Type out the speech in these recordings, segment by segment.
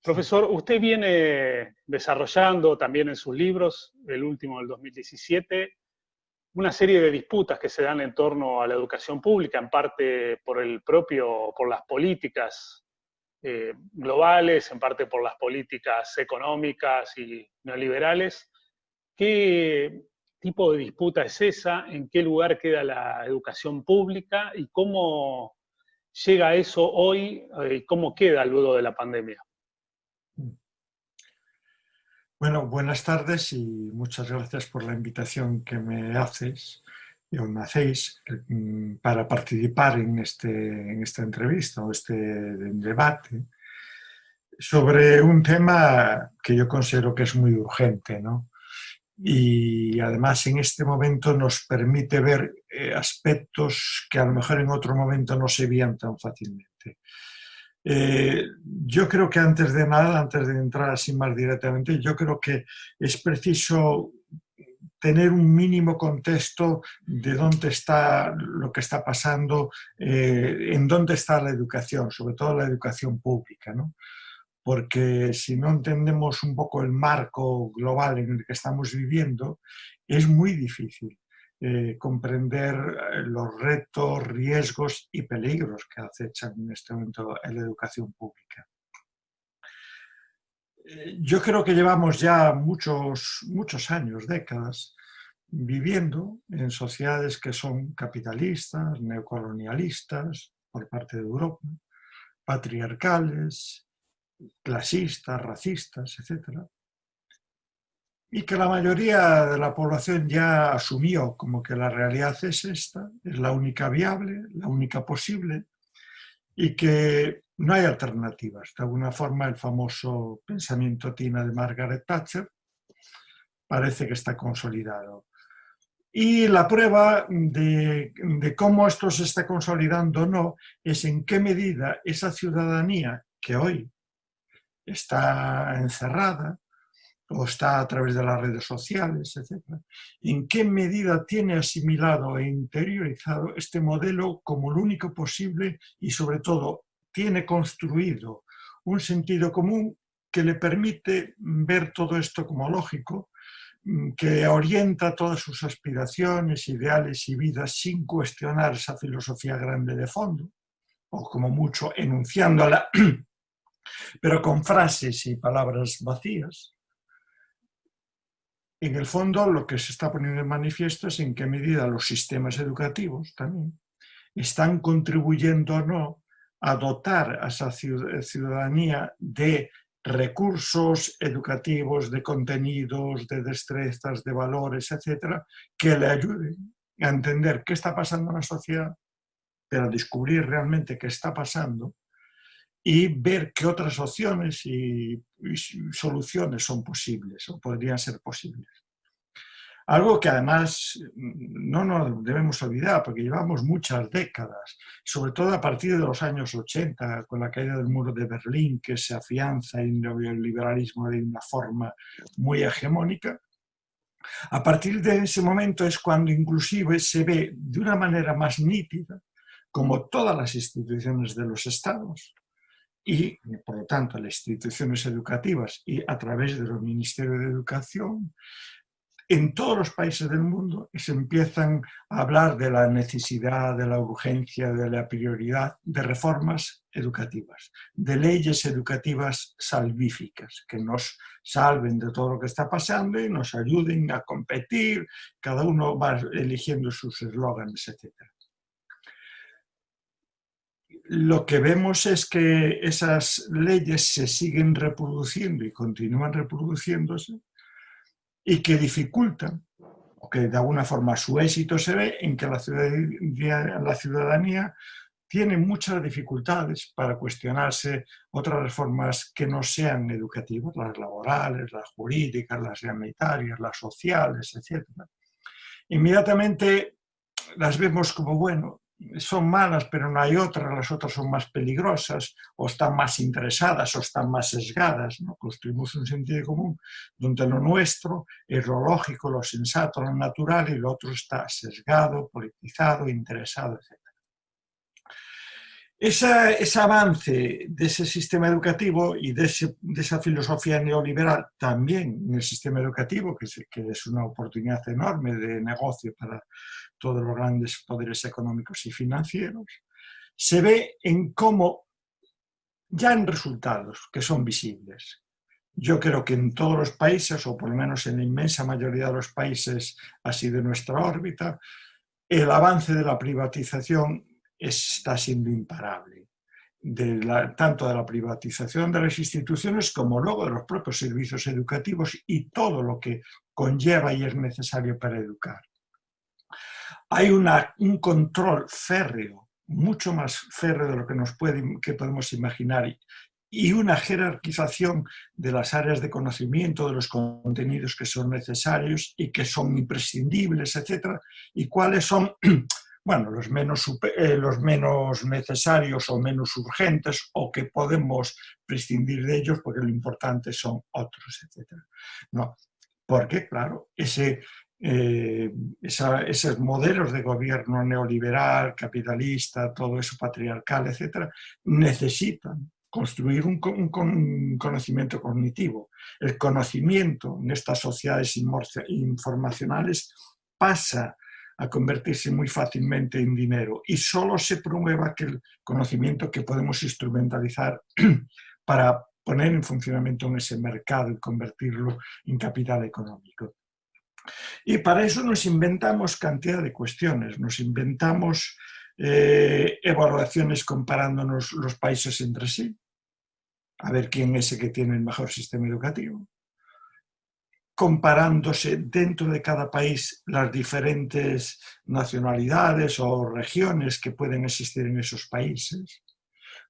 Profesor, usted viene desarrollando también en sus libros, el último del 2017, una serie de disputas que se dan en torno a la educación pública, en parte por las políticas globales, en parte por las políticas económicas y neoliberales. ¿Qué tipo de disputa es esa? ¿En qué lugar queda la educación pública? ¿Y cómo llega eso hoy? ¿Y cómo queda luego de la pandemia? Bueno, buenas tardes y muchas gracias por la invitación que me haces o me hacéis para participar en esta entrevista o este debate sobre un tema que yo considero que es muy urgente, ¿no? Y además en este momento nos permite ver aspectos que a lo mejor en otro momento no se veían tan fácilmente. Yo creo que antes de nada, antes de entrar así más directamente, yo creo que es preciso tener un mínimo contexto de dónde está lo que está pasando, en dónde está la educación, sobre todo la educación pública, ¿no? Porque si no entendemos un poco el marco global en el que estamos viviendo, es muy difícil comprender los retos, riesgos y peligros que acechan en este momento en la educación pública. Yo creo que llevamos ya muchos años, décadas, viviendo en sociedades que son capitalistas, neocolonialistas por parte de Europa, patriarcales, clasistas, racistas, etc. Y que la mayoría de la población ya asumió como que la realidad es esta, es la única viable, la única posible, y que no hay alternativas. De alguna forma, el famoso pensamiento tina de Margaret Thatcher parece que está consolidado. Y la prueba de cómo esto se está consolidando o no es en qué medida esa ciudadanía que hoy está encerrada o está a través de las redes sociales, etc., en qué medida tiene asimilado e interiorizado este modelo como lo único posible y, sobre todo, tiene construido un sentido común que le permite ver todo esto como lógico, que orienta todas sus aspiraciones, ideales y vidas sin cuestionar esa filosofía grande de fondo, o como mucho enunciándola, pero con frases y palabras vacías. En el fondo, lo que se está poniendo en manifiesto es en qué medida los sistemas educativos también están contribuyendo o no a dotar a esa ciudadanía de recursos educativos, de contenidos, de destrezas, de valores, etcétera, que le ayuden a entender qué está pasando en la sociedad, pero a descubrir realmente qué está pasando y ver qué otras opciones y soluciones son posibles o podrían ser posibles. Algo que además no nos debemos olvidar, porque llevamos muchas décadas, sobre todo a partir de los años 80, con la caída del muro de Berlín, que se afianza en el liberalismo de una forma muy hegemónica. A partir de ese momento es cuando inclusive se ve de una manera más nítida como todas las instituciones de los estados y, por lo tanto, las instituciones educativas y a través de los ministerios de educación, en todos los países del mundo se empiezan a hablar de la necesidad, de la urgencia, de la prioridad de reformas educativas, de leyes educativas salvíficas, que nos salven de todo lo que está pasando y nos ayuden a competir, cada uno va eligiendo sus eslóganes, etc. Lo que vemos es que esas leyes se siguen reproduciendo y continúan reproduciéndose, y que dificultan, o que de alguna forma su éxito se ve en que la ciudadanía tiene muchas dificultades para cuestionarse otras reformas que no sean educativas, las laborales, las jurídicas, las sanitarias, las sociales, etc. Inmediatamente las vemos como, bueno, son malas, pero no hay otras, las otras son más peligrosas, o están más interesadas, o están más sesgadas, ¿no? Construimos un sentido común donde lo nuestro es lo lógico, lo sensato, lo natural, y lo otro está sesgado, politizado, interesado, etc. Ese avance de ese sistema educativo y de esa filosofía neoliberal también en el sistema educativo, que es una oportunidad enorme de negocio para todos los grandes poderes económicos y financieros, se ve en cómo ya en resultados que son visibles. Yo creo que en todos los países, o por lo menos en la inmensa mayoría de los países así de nuestra órbita, el avance de la privatización está siendo imparable. Tanto de la privatización de las instituciones como luego de los propios servicios educativos y todo lo que conlleva y es necesario para educar. Hay un control férreo, mucho más férreo de lo que podemos imaginar, y una jerarquización de las áreas de conocimiento, de los contenidos que son necesarios y que son imprescindibles, etc. Y cuáles son, bueno, los menos necesarios o menos urgentes, o que podemos prescindir de ellos porque lo importante son otros, etc. No, porque, claro, esos modelos de gobierno neoliberal, capitalista, todo eso patriarcal, etc., necesitan construir un conocimiento cognitivo. El conocimiento en estas sociedades informacionales pasa a convertirse muy fácilmente en dinero y solo se promueve aquel conocimiento que podemos instrumentalizar para poner en funcionamiento en ese mercado y convertirlo en capital económico. Y para eso nos inventamos cantidad de cuestiones, nos inventamos evaluaciones comparándonos los países entre sí, a ver quién es el que tiene el mejor sistema educativo, comparándose dentro de cada país las diferentes nacionalidades o regiones que pueden existir en esos países,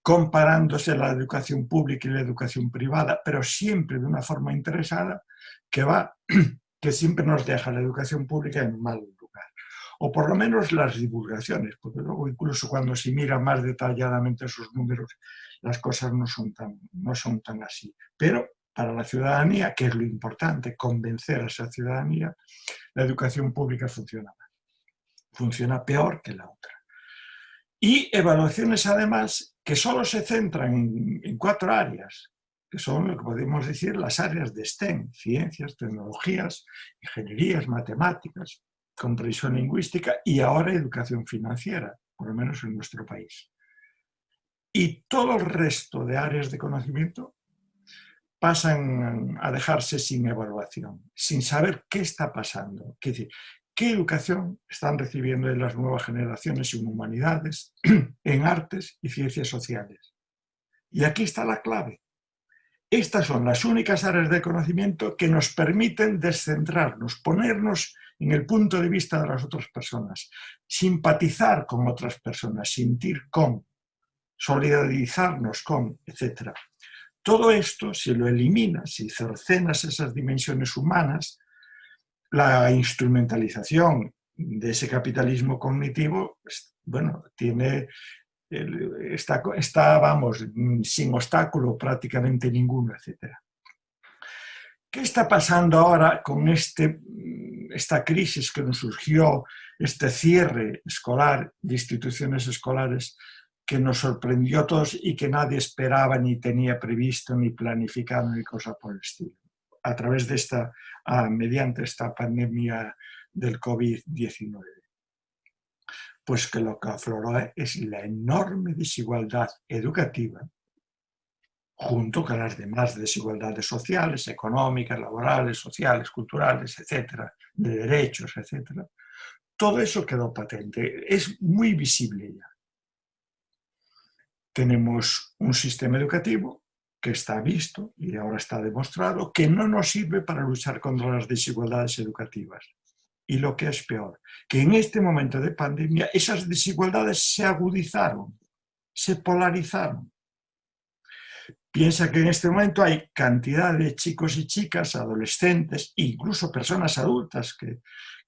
comparándose la educación pública y la educación privada, pero siempre de una forma interesada que siempre nos deja la educación pública en mal lugar. O por lo menos las divulgaciones, porque luego incluso cuando se mira más detalladamente esos números, las cosas no son tan así. Pero para la ciudadanía, que es lo importante, convencer a esa ciudadanía, la educación pública funciona peor que la otra. Y evaluaciones además que solo se centran en 4 áreas, que son lo que podemos decir las áreas de STEM, ciencias, tecnologías, ingenierías, matemáticas, comprensión lingüística y ahora educación financiera, por lo menos en nuestro país. Y todo el resto de áreas de conocimiento pasan a dejarse sin evaluación, sin saber qué está pasando. Es decir, ¿qué educación están recibiendo en las nuevas generaciones en humanidades, en artes y ciencias sociales? Y aquí está la clave. Estas son las únicas áreas de conocimiento que nos permiten descentrarnos, ponernos en el punto de vista de las otras personas, simpatizar con otras personas, sentir con, solidarizarnos con, etc. Todo esto, si lo eliminas, si cercenas esas dimensiones humanas, la instrumentalización de ese capitalismo cognitivo, bueno, está, vamos, sin obstáculo prácticamente ninguno, etc. ¿Qué está pasando ahora con esta crisis que nos surgió, este cierre escolar de instituciones escolares que nos sorprendió a todos y que nadie esperaba, ni tenía previsto, ni planificado, ni cosa por el estilo, a través de mediante esta pandemia del COVID-19? Pues que lo que afloró es la enorme desigualdad educativa, junto con las demás desigualdades sociales, económicas, laborales, sociales, culturales, etcétera, de derechos, etcétera. Todo eso quedó patente, es muy visible ya. Tenemos un sistema educativo que está visto y ahora está demostrado que no nos sirve para luchar contra las desigualdades educativas. Y lo que es peor, que en este momento de pandemia esas desigualdades se agudizaron, se polarizaron. Piensa que en este momento hay cantidad de chicos y chicas, adolescentes, incluso personas adultas que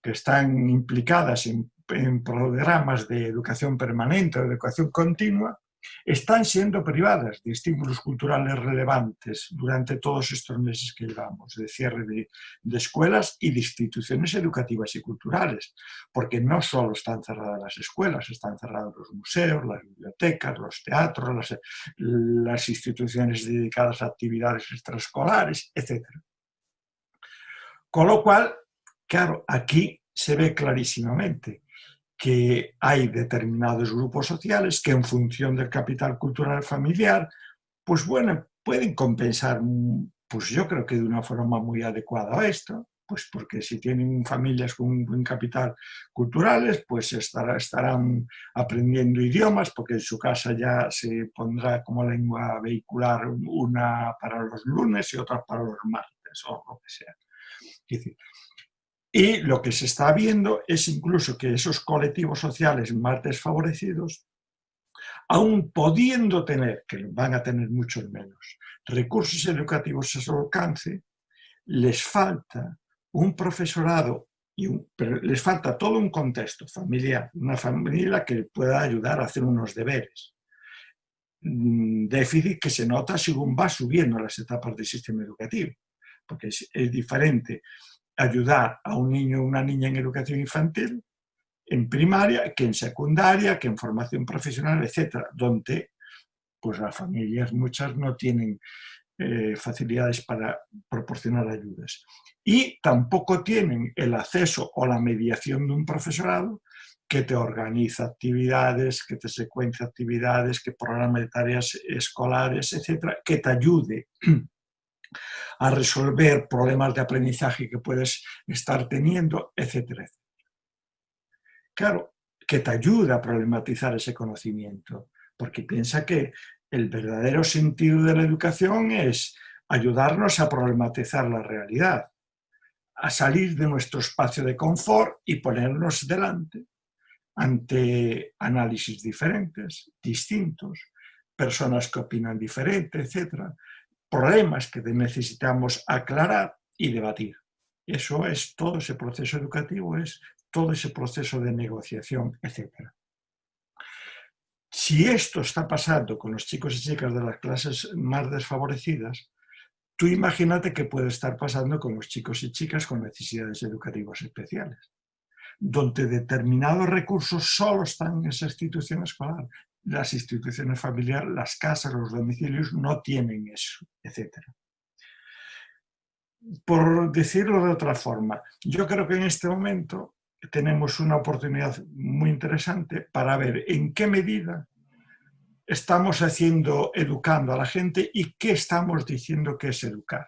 están implicadas en programas de educación permanente o de educación continua, están siendo privadas de estímulos culturales relevantes durante todos estos meses que llevamos, de cierre de escuelas y de instituciones educativas y culturales, porque no solo están cerradas las escuelas, están cerrados los museos, las bibliotecas, los teatros, las instituciones dedicadas a actividades extraescolares, etc. Con lo cual, claro, aquí se ve clarísimamente que hay determinados grupos sociales que en función del capital cultural familiar, pues bueno, pueden compensar, pues yo creo que de una forma muy adecuada a esto, pues porque si tienen familias con un buen capital culturales, pues estarán aprendiendo idiomas, porque en su casa ya se pondrá como lengua vehicular una para los lunes y otra para los martes, o lo que sea. Es decir, y lo que se está viendo es incluso que esos colectivos sociales más desfavorecidos, aún pudiendo tener, que van a tener muchos menos, recursos educativos a su alcance, les falta un profesorado, pero les falta todo un contexto familiar, una familia que pueda ayudar a hacer unos deberes. Déficit que se nota según va subiendo las etapas del sistema educativo, porque es diferente ayudar a un niño o una niña en educación infantil, en primaria, que en secundaria, que en formación profesional, etcétera, donde pues las familias muchas no tienen facilidades para proporcionar ayudas. Y tampoco tienen el acceso o la mediación de un profesorado que te organiza actividades, que te secuencia actividades, que programa de tareas escolares, etcétera, que te ayude a resolver problemas de aprendizaje que puedes estar teniendo, etcétera, etcétera. Claro, que te ayuda a problematizar ese conocimiento, porque piensa que el verdadero sentido de la educación es ayudarnos a problematizar la realidad, a salir de nuestro espacio de confort y ponernos delante ante análisis diferentes, distintos, personas que opinan diferente, etcétera, problemas que necesitamos aclarar y debatir. Eso es todo ese proceso educativo, es todo ese proceso de negociación, etc. Si esto está pasando con los chicos y chicas de las clases más desfavorecidas, tú imagínate que puede estar pasando con los chicos y chicas con necesidades educativas especiales, donde determinados recursos solo están en esa institución escolar. Las instituciones familiares, las casas, los domicilios no tienen eso, etc. Por decirlo de otra forma, yo creo que en este momento tenemos una oportunidad muy interesante para ver en qué medida estamos educando a la gente y qué estamos diciendo que es educar.